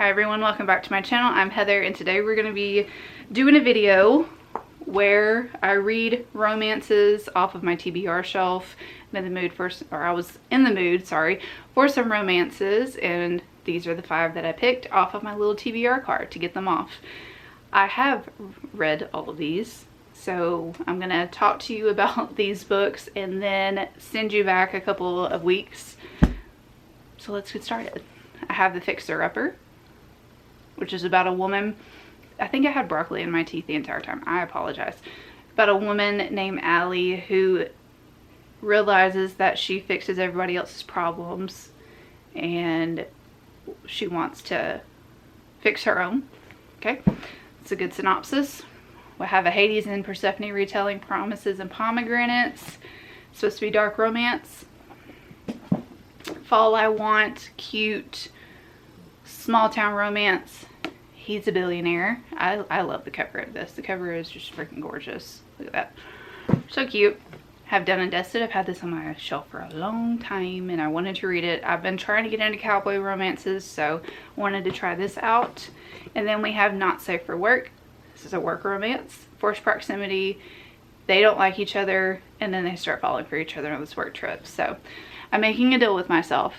Hi everyone, welcome back to my channel. I'm Heather and today we're going to be doing a video where I read romances off of my TBR shelf. I'm in the mood for, or I was in the mood, sorry, for some romances, and these are the 5 that I picked off of my little TBR card to get them off. I have read all of these, so I'm going to talk to you about these books and then send you back a couple of weeks. So let's get started. I have The Fixer Upper, which is about a woman. I think I had broccoli in my teeth the entire time. I apologize. About a woman named Allie who realizes that she fixes everybody else's problems and she wants to fix her own. Okay, it's a good synopsis. We'll have a Hades and Persephone retelling, promises and pomegranates. It's supposed to be dark romance. Fall I Want, cute, small town romance. He's a billionaire. I love the cover of this. The cover is just freaking gorgeous. Look at that. So cute. Have Done and Dusted. I've had this on my shelf for a long time and I wanted to read it. I've been trying to get into cowboy romances, so wanted to try this out. And then we have Not Safe for Work. This is a work romance. Forced proximity. They don't like each other and then they start falling for each other on this work trip. So I'm making a deal with myself.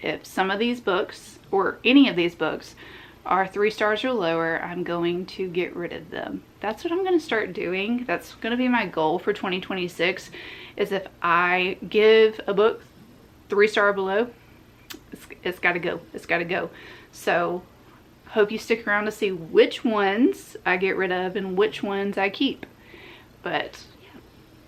If some of these books or any of these books are 3 stars or lower, I'm going to get rid of them. That's what I'm going to start doing. That's going to be my goal for 2026, is if I give a book 3 star or below, it's got to go. It's got to go. So hope you stick around to see which ones I get rid of and which ones I keep. But yeah,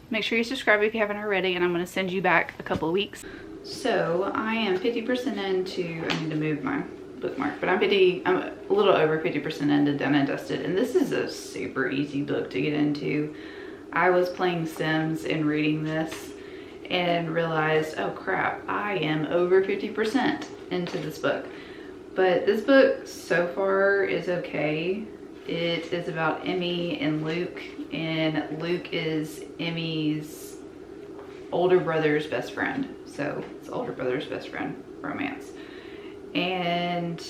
make sure you subscribe if you haven't already, and I'm going to send you back a couple of weeks. So I am 50% into, I need to move my bookmark, but I'm a little over 50% into Done and Dusted, and this is a super easy book to get into. I was playing Sims and reading this and realized, oh crap, I am over 50% into this book. But this book so far is okay. It is about Emmy and Luke, and Luke is Emmy's older brother's best friend. So it's older brother's best friend romance. And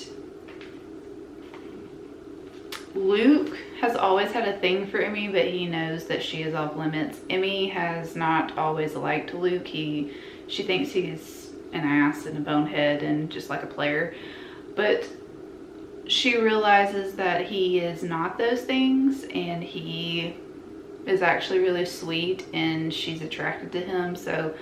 Luke has always had a thing for Emmy, but he knows that she is off limits. Emmy has not always liked Luke. She thinks he's an ass and a bonehead and just like a player. But she realizes that he is not those things, and he is actually really sweet and she's attracted to him. So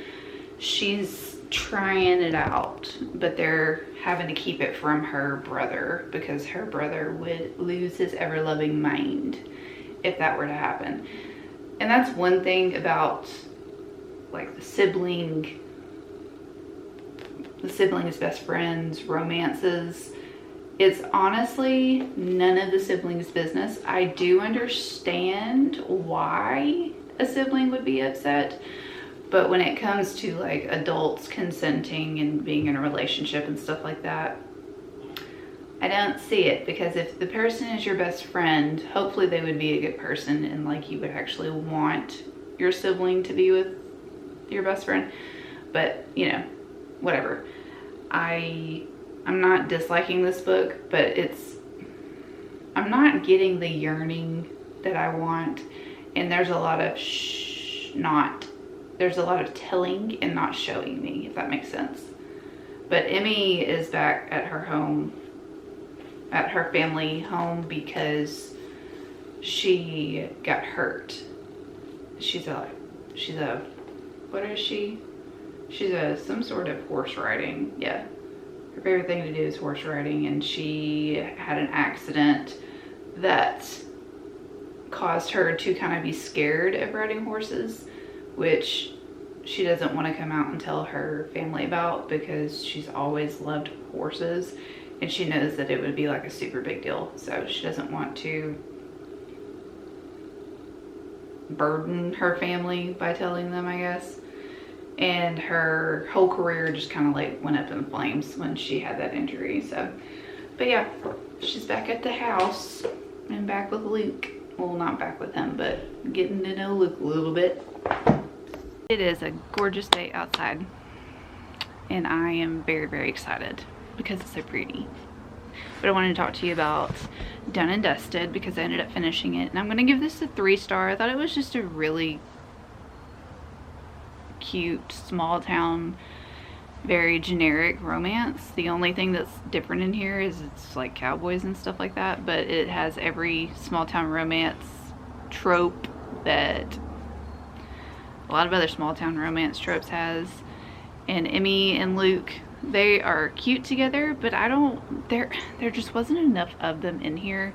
she's trying it out, but they're having to keep it from her brother because her brother would lose his ever-loving mind if that were to happen. And that's one thing about like the siblings best friends romances. It's honestly none of the siblings' business. I do understand why a sibling would be upset, but when it comes to like adults consenting and being in a relationship and stuff like that, I don't see it. Because if the person is your best friend, hopefully they would be a good person and like you would actually want your sibling to be with your best friend. But you know, whatever. I'm not disliking this book, but I'm not getting the yearning that I want, and there's a lot of there's a lot of telling and not showing me, if that makes sense. But Emmy is back at her home, at her family home, because she got hurt. She's a what is she? She's some sort of horse riding. Yeah. Her favorite thing to do is horse riding, and she had an accident that caused her to kind of be scared of riding horses, which she doesn't want to come out and tell her family about because she's always loved horses and she knows that it would be like a super big deal. So she doesn't want to burden her family by telling them, I guess. And her whole career just kind of like went up in flames when she had that injury. So, but yeah, she's back at the house and back with Luke. Well, not back with him, but getting to know Luke a little bit. It is a gorgeous day outside and I am very, very excited because it's so pretty. but I wanted to talk to you about Done and Dusted because I ended up finishing it, and I'm going to give this a 3-star. I thought it was just a really cute, small town, very generic romance. The only thing that's different in here is it's like cowboys and stuff like that, but it has every small town romance trope that a lot of other small town romance tropes has. And Emmy and Luke, they are cute together, but there just wasn't enough of them in here,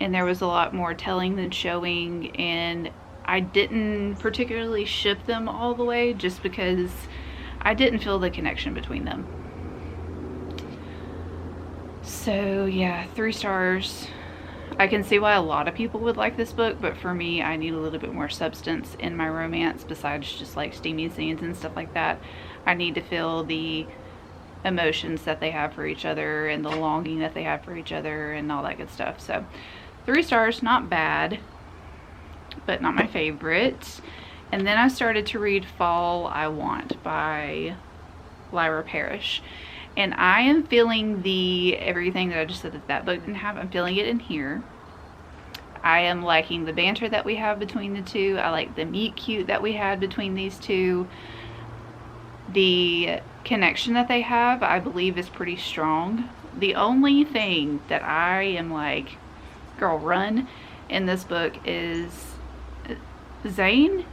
and there was a lot more telling than showing, and I didn't particularly ship them all the way just because I didn't feel the connection between them. So yeah, 3 stars. I can see why a lot of people would like this book, but for me, I need a little bit more substance in my romance besides just like steamy scenes and stuff like that. I need to feel the emotions that they have for each other and the longing that they have for each other and all that good stuff. So 3 stars, not bad, but not my favorite. And then I started to read Fall I Want by Lyra Parrish. And I am feeling everything that I just said that book didn't have. I'm feeling it in here. I am liking the banter that we have between the two. I like the meet cute that we had between these two. The connection that they have, I believe, is pretty strong. The only thing that I am like, girl, run in this book is Zane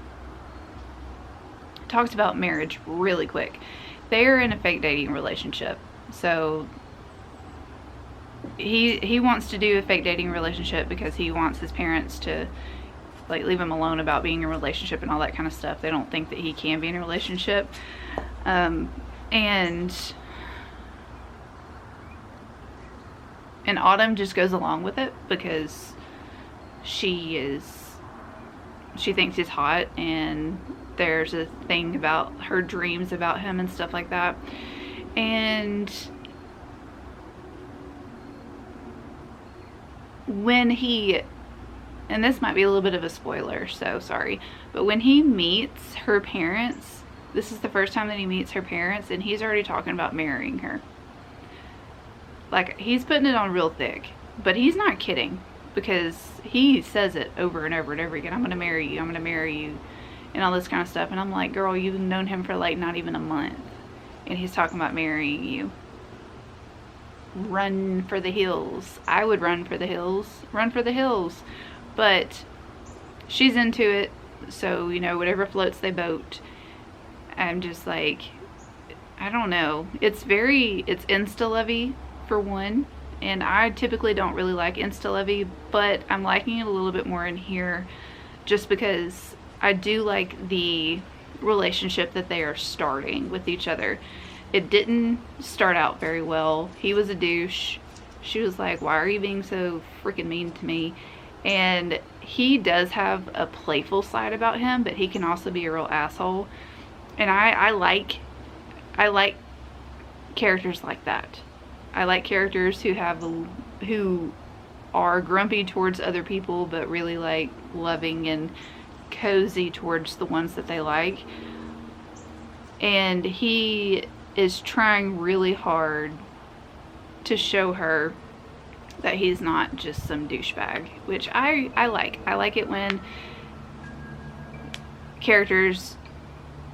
talks about marriage really quick. They're in a fake dating relationship, so he wants to do a fake dating relationship because he wants his parents to like leave him alone about being in a relationship and all that kind of stuff. They don't think that he can be in a relationship, and Autumn just goes along with it because she thinks he's hot, and there's a thing about her dreams about him and stuff like that. And when and this might be a little bit of a spoiler, so sorry, but when he meets her parents, this is the first time that he meets her parents, and he's already talking about marrying her. Like, he's putting it on real thick, but he's not kidding, because he says it over and over and over again. I'm gonna marry you, I'm gonna marry you, and all this kind of stuff. And I'm like, girl, you've known him for like not even a month, and he's talking about marrying you. Run for the hills. I would run for the hills. Run for the hills. But she's into it, so, you know, whatever floats they boat. I'm just like, I don't know. It's insta-lovey for one, and I typically don't really like insta-lovey, but I'm liking it a little bit more in here just because I do like the relationship that they are starting with each other. It didn't start out very well. He was a douche. She was like, why are you being so freaking mean to me? And he does have a playful side about him, but he can also be a real asshole. And I like characters like that. I like characters who are grumpy towards other people, but really like loving and cozy towards the ones that they like. And he is trying really hard to show her that he's not just some douchebag, which I like. I like it when characters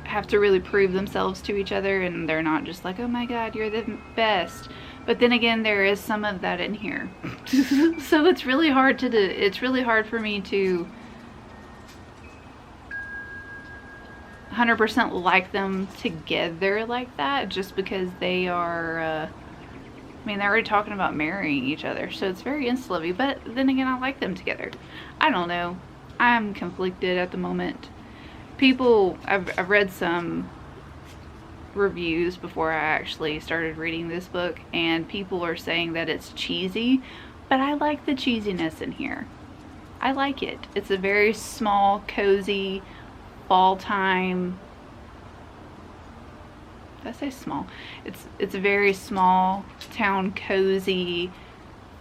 have to really prove themselves to each other and they're not just like, oh my god, you're the best. But then again, there is some of that in here. So it's really hard to do. It's really hard for me to 100% like them together like that, just because they are, I mean, they're already talking about marrying each other, so it's very insta-lovey. But then again, I like them together. I don't know. I'm conflicted at the moment. I've read some reviews before I actually started reading this book, and people are saying that it's cheesy, but I like the cheesiness in here. I like it. It's a very small, cozy, fall time. Did I say small? It's a very small town, cozy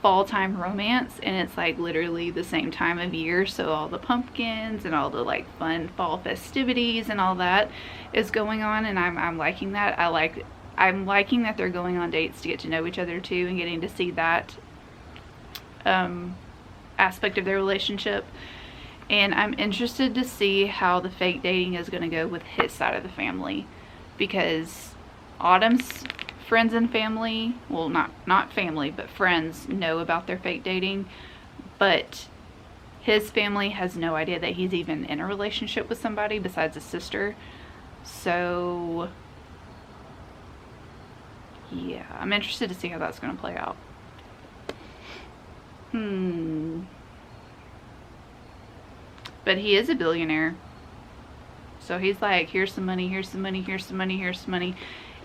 fall time romance, and it's like literally the same time of year, so all the pumpkins and all the like fun fall festivities and all that is going on, and I'm liking that. I like I'm liking that they're going on dates to get to know each other too, and getting to see that aspect of their relationship. And I'm interested to see how the fake dating is going to go with his side of the family, because Autumn's friends and family, well, not family, but friends, know about their fake dating, but his family has no idea that he's even in a relationship with somebody besides his sister. So yeah, I'm interested to see how that's going to play out. But he is a billionaire. So he's like, here's some money, here's some money, here's some money, here's some money.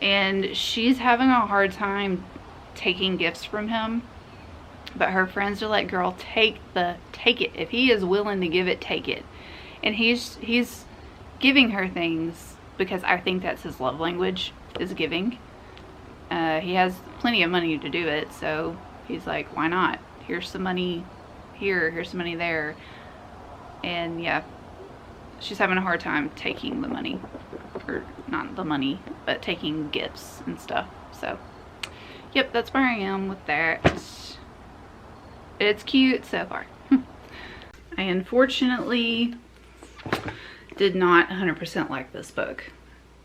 And she's having a hard time taking gifts from him. But her friends are like, girl, take it. If he is willing to give it, take it. And he's giving her things because I think that's his love language, is giving. He has plenty of money to do it, so he's like, why not? Here's some money here, here's some money there. And yeah, she's having a hard time taking the money. Or not the money, but taking gifts and stuff. So, yep, that's where I am with that. It's cute so far. I unfortunately did not 100% like this book.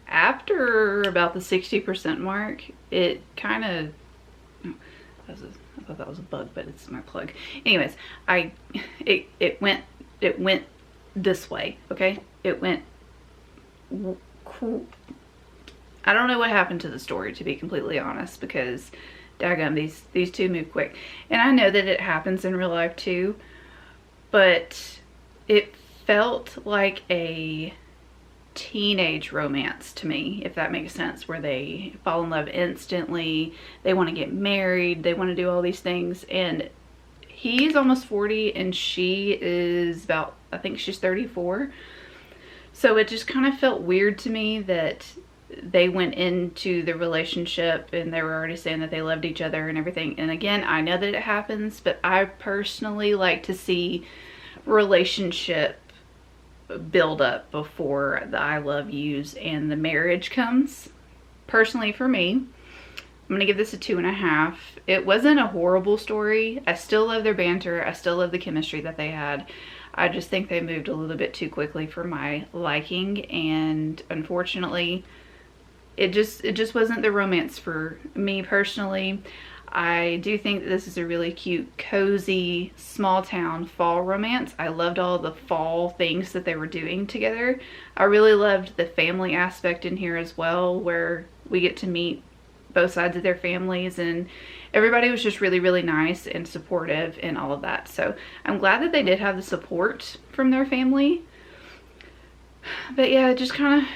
After about the 60% mark, it kind of... I thought that was a bug, but it's my plug. Anyways, it went this way, okay? It went... I don't know what happened to the story, to be completely honest, because daggum, these two move quick. And I know that it happens in real life too, but it felt like a teenage romance to me, if that makes sense, where they fall in love instantly, they want to get married, they want to do all these things. And he's almost 40 and she is about, I think she's 34. So it just kind of felt weird to me that they went into the relationship and they were already saying that they loved each other and everything. And again, I know that it happens, but I personally like to see relationship build up before the I love yous and the marriage comes. Personally, for me, I'm gonna give this a 2.5. It wasn't a horrible story. I still love their banter. I still love the chemistry that they had. I just think they moved a little bit too quickly for my liking, and unfortunately it just wasn't the romance for me personally. I do think that this is a really cute, cozy, small town fall romance. I loved all the fall things that they were doing together. I really loved the family aspect in here as well, where we get to meet both sides of their families, and everybody was just really, really nice and supportive and all of that. So I'm glad that they did have the support from their family. But yeah, it just kind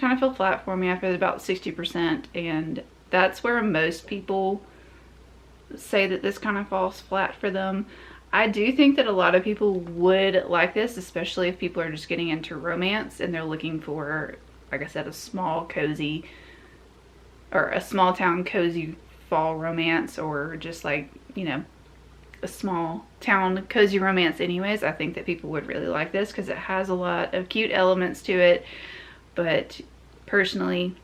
of fell flat for me after about 60%, and that's where most people say that this kind of falls flat for them. I do think that a lot of people would like this, especially if people are just getting into romance and they're looking for, like I said, a small cozy, or a small town cozy fall romance, or just like, you know, a small town cozy romance anyways. I think that people would really like this because it has a lot of cute elements to it, but personally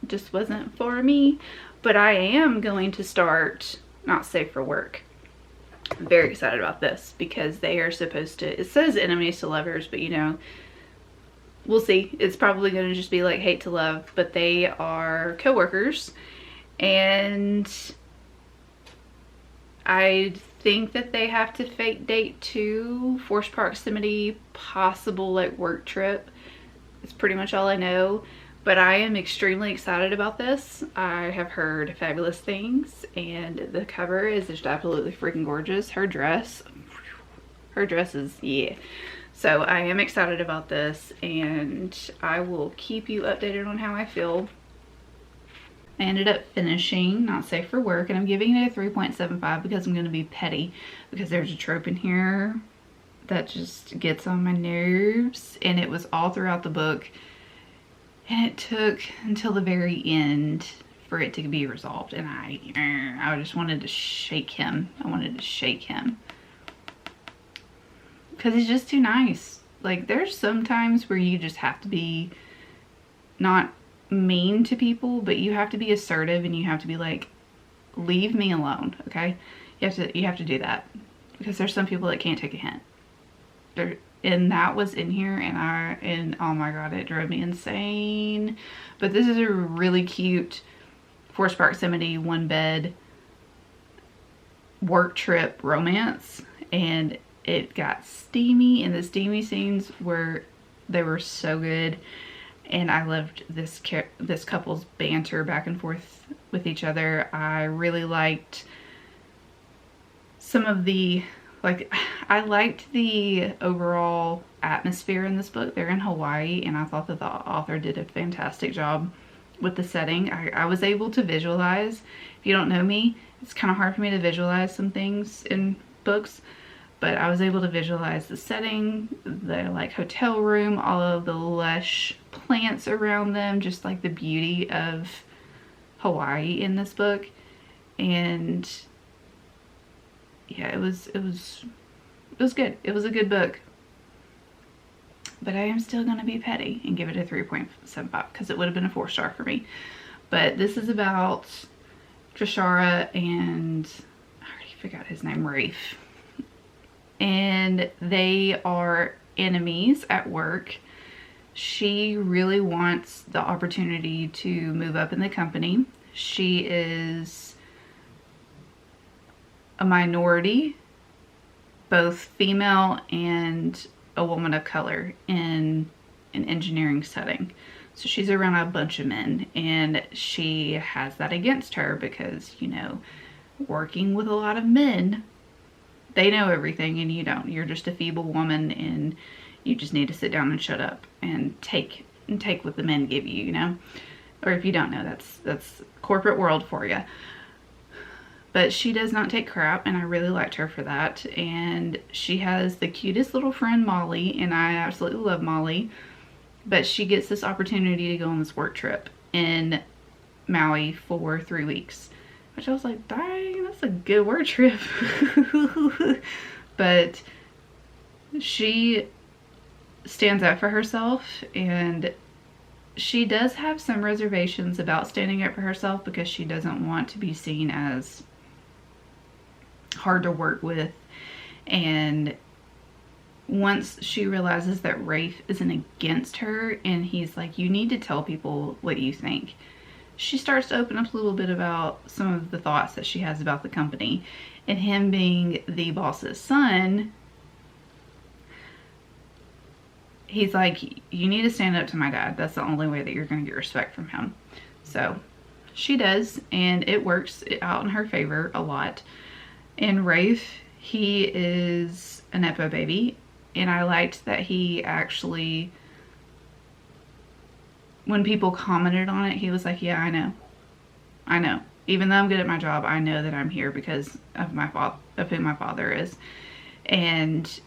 it just wasn't for me. But I am going to start Not Safe for Work. I'm very excited about this because they are supposed to, it says enemies to lovers, but you know, we'll see. It's probably going to just be like hate to love, but they are co-workers, and I think that they have to fake date too, forced proximity, possible like work trip. It's pretty much all I know. But I am extremely excited about this. I have heard fabulous things, and the cover is just absolutely freaking gorgeous. Her dress is, yeah. So I am excited about this, and I will keep you updated on how I feel. I ended up finishing Not Safe for Work, and I'm giving it a 3.75 because I'm going to be petty, because there's a trope in here that just gets on my nerves, and it was all throughout the book. And it took until the very end for it to be resolved. And I just wanted to shake him. I wanted to shake him. Because he's just too nice. Like, there's some times where you just have to be not mean to people, but you have to be assertive and you have to be like, leave me alone, okay? You have to do that, because there's some people that can't take a hint. And that was in here, and oh my god, it drove me insane. But this is a really cute forced proximity, one bed work trip romance, and it got steamy, and the steamy scenes were so good. And I loved this couple's banter back and forth with each other. I really liked some of the, like, I liked the overall atmosphere in this book. They're in Hawaii, and I thought that the author did a fantastic job with the setting. I was able to visualize. If you don't know me, it's kind of hard for me to visualize some things in books, but I was able to visualize the setting, the like hotel room, all of the lush plants around them, just like the beauty of Hawaii in this book. And yeah, it was good. It was a good book. But I am still gonna be petty and give it a 3.75 because it would have been a 4-star for me. But this is about Trishara and I already forgot his name, Rafe. And they are enemies at work. She really wants the opportunity to move up in the company. She is a minority, both female and a woman of color, in an engineering setting. So she's around a bunch of men, and she has that against her because, you know, working with a lot of men, they know everything and you don't. You're just a feeble woman and you just need to sit down and shut up and take what the men give you, you know? Or if you don't know, that's corporate world for you. But she does not take crap, and I really liked her for that. And she has the cutest little friend, Molly, and I absolutely love Molly. But she gets this opportunity to go on this work trip in Maui for 3 weeks. Which I was like, dang, that's a good work trip. But she stands up for herself, and she does have some reservations about standing up for herself because she doesn't want to be seen as hard to work with. And once she realizes that Rafe isn't against her and he's like, you need to tell people what you think, she starts to open up a little bit about some of the thoughts that she has about the company. And him being the boss's son, he's like, you need to stand up to my dad. That's the only way that you're going to get respect from him. So she does, and it works out in her favor a lot. And Rafe, he is a Nepo baby, and I liked that he actually, when people commented on it, he was like, yeah, I know. Even though I'm good at my job, I know that I'm here because of who my father is. And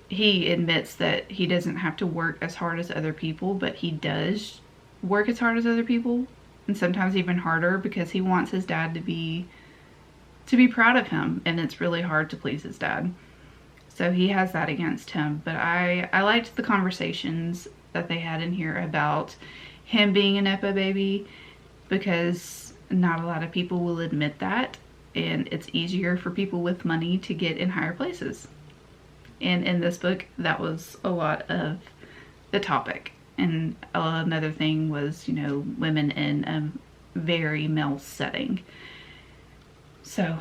he admits that he doesn't have to work as hard as other people, but he does work as hard as other people, and sometimes even harder, because he wants his dad to be proud of him, and it's really hard to please his dad. So he has that against him. But I liked the conversations that they had in here about him being a Nepo baby, because not a lot of people will admit that, and it's easier for people with money to get in higher places. And in this book, that was a lot of the topic. And another thing was, you know, women in a very male setting. So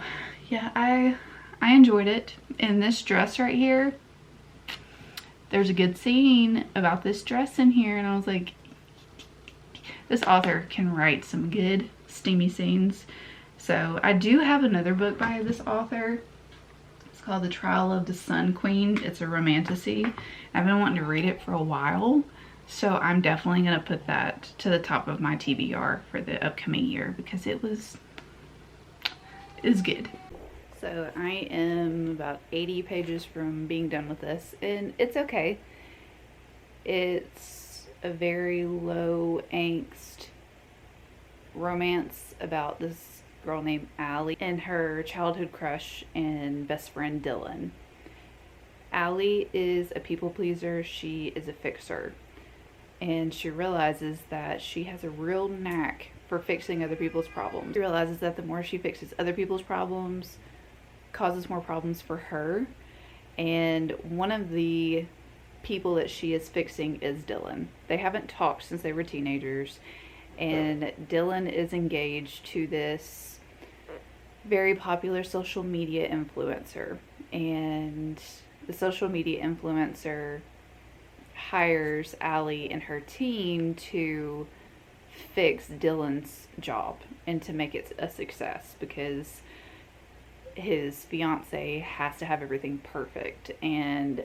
yeah, I enjoyed it. And this dress right here, there's a good scene about this dress in here, and I was like, this author can write some good steamy scenes. So I do have another book by this author. It's called The Trial of the Sun Queen. It's a romantasy. I've been wanting to read it for a while, so I'm definitely going to put that to the top of my TBR for the upcoming year, because it is good. So I am about 80 pages from being done with this, and it's okay. It's a very low angst romance about this girl named Allie and her childhood crush and best friend Dylan. Allie is a people pleaser. She is a fixer. and she realizes that she has a real knack for fixing other people's problems. She realizes that the more she fixes other people's problems, causes more problems for her. And one of the people that she is fixing is Dylan. They haven't talked since they were teenagers, and Dylan is engaged to this very popular social media influencer, and the social media influencer hires Allie and her team to fix Dylan's job and to make it a success, because his fiance has to have everything perfect. And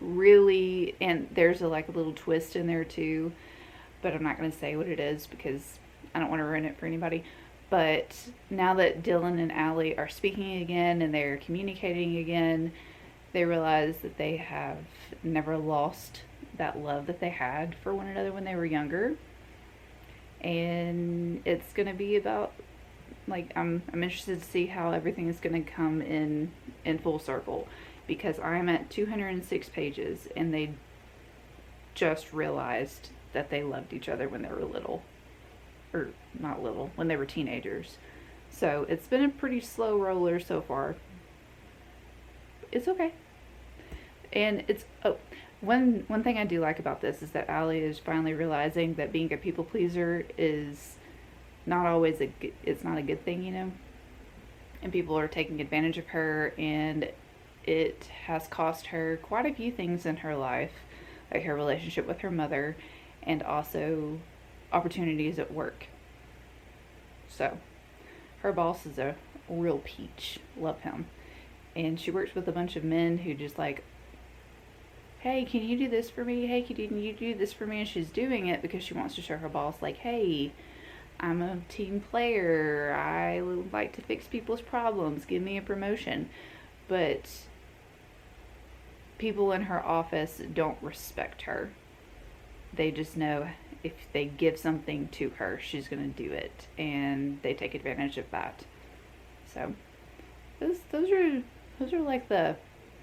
really, and there's a little twist in there too, but I'm not going to say what it is because I don't want to ruin it for anybody. But now that Dylan and Allie are speaking again and they're communicating again, they realize that they have never lost that love that they had for one another when they were younger. And it's going to be about, I'm interested to see how everything is going to come in full circle, because I'm at 206 pages and they just realized that they loved each other when they were little. Or not little, when they were teenagers. So it's been a pretty slow roller so far. It's okay. And it's, one thing I do like about this is that Allie is finally realizing that being a people pleaser is not always it's not a good thing, and people are taking advantage of her, and it has cost her quite a few things in her life, like her relationship with her mother, and also opportunities at work. So her boss is a real peach. Love him. And she works with a bunch of men who just hey, can you do this for me? Hey, can you do this for me? And she's doing it because she wants to show her boss, hey, I'm a team player. I like to fix people's problems. Give me a promotion. But people in her office don't respect her. They just know if they give something to her, she's going to do it. And they take advantage of that. So those are the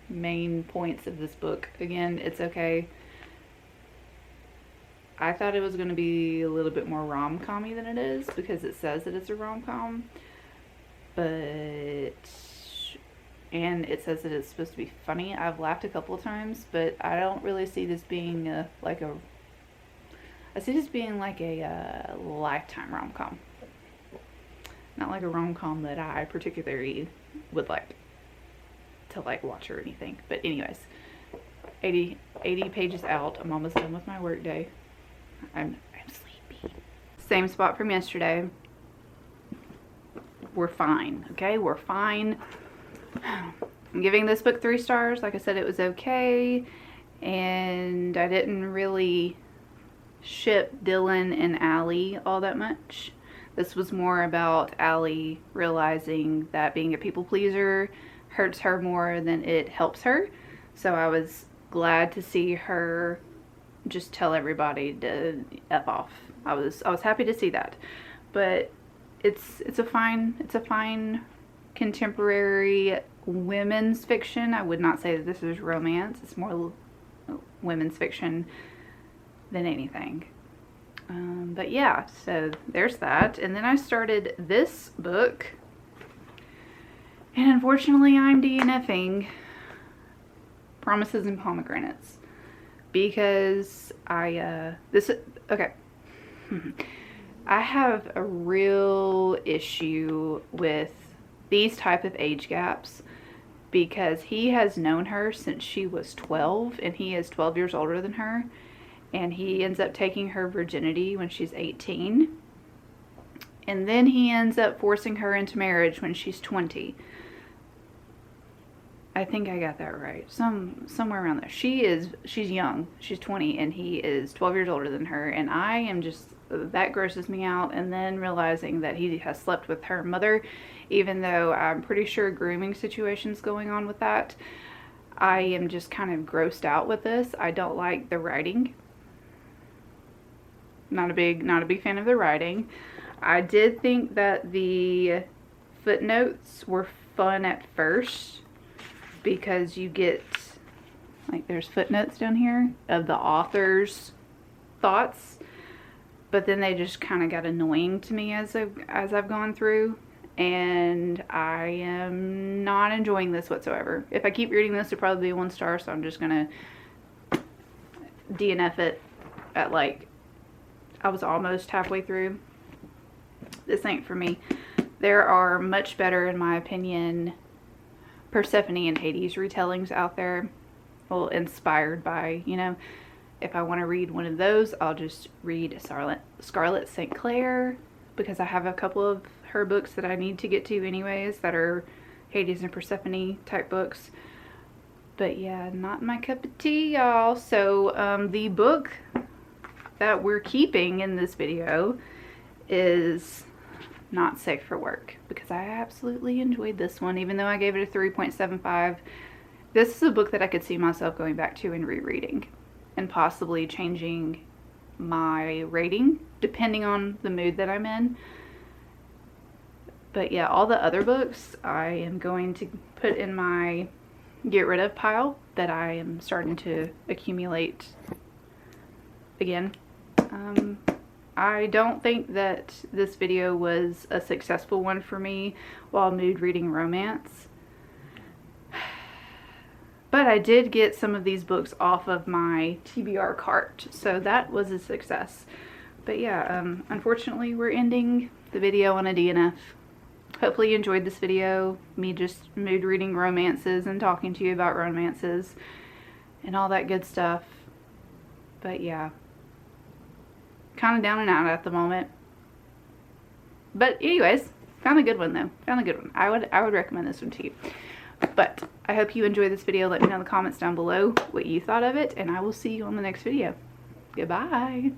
main points of this book. Again, it's okay. I thought it was going to be a little bit more rom-com-y than it is, because it says that it's a rom-com, and it says that it's supposed to be funny. I've laughed a couple of times, but I don't really see this being I see this being like a Lifetime rom-com. Not like a rom-com that I particularly would like to watch or anything. But anyways, 80 pages out. I'm almost done with my work day. I'm sleepy. Same spot from yesterday. We're fine, okay? We're fine. I'm giving this book 3 stars. Like I said, it was okay. And I didn't really ship Dylan and Allie all that much. This was more about Allie realizing that being a people pleaser hurts her more than it helps her. So I was glad to see her just tell everybody to F off. I was happy to see that. But it's a fine contemporary women's fiction. I would not say that this is romance. It's more women's fiction than anything. But yeah, so there's that. And then I started this book, and unfortunately I'm DNFing Promises and Pomegranates, because I have a real issue with these type of age gaps, because he has known her since she was 12, and he is 12 years older than her, and he ends up taking her virginity when she's 18, and then he ends up forcing her into marriage when she's 20. I think I got that right. Somewhere around there. She's young. She's 20, and he is 12 years older than her, and I am just, that grosses me out. And then realizing that he has slept with her mother, even though I'm pretty sure grooming situations going on with that. I am just kind of grossed out with this. I don't like the writing. Not a big fan of the writing. I did think that the footnotes were fun at first, because you get, Like there's footnotes down here of the author's thoughts, but then they just kind of got annoying to me as I've gone through, and I am not enjoying this whatsoever. If I keep reading this, it'll probably be 1 star, so I'm just gonna DNF it at, like, I was almost halfway through. This ain't for me. There are much better, in my opinion, Persephone and Hades retellings out there. Well, inspired by, you know, if I want to read one of those, I'll just read Scarlett St. Clair, because I have a couple of her books that I need to get to anyways that are Hades and Persephone type books. But yeah, not my cup of tea, y'all. So the book that we're keeping in this video is Not Safe for Work, because I absolutely enjoyed this one, even though I gave it a 3.75. This is a book that I could see myself going back to and rereading, and possibly changing my rating depending on the mood that I'm in. But yeah, all the other books I am going to put in my get rid of pile that I am starting to accumulate again. I don't think that this video was a successful one for me while mood reading romance. But I did get some of these books off of my TBR cart, so that was a success. But yeah, unfortunately we're ending the video on a DNF. Hopefully you enjoyed this video, me just mood reading romances and talking to you about romances and all that good stuff. But yeah, kind of down and out at the moment. But anyways, found a good one though. Found a good one. I would recommend this one to you. But I hope you enjoyed this video. Let me know in the comments down below what you thought of it, and I will see you on the next video. Goodbye.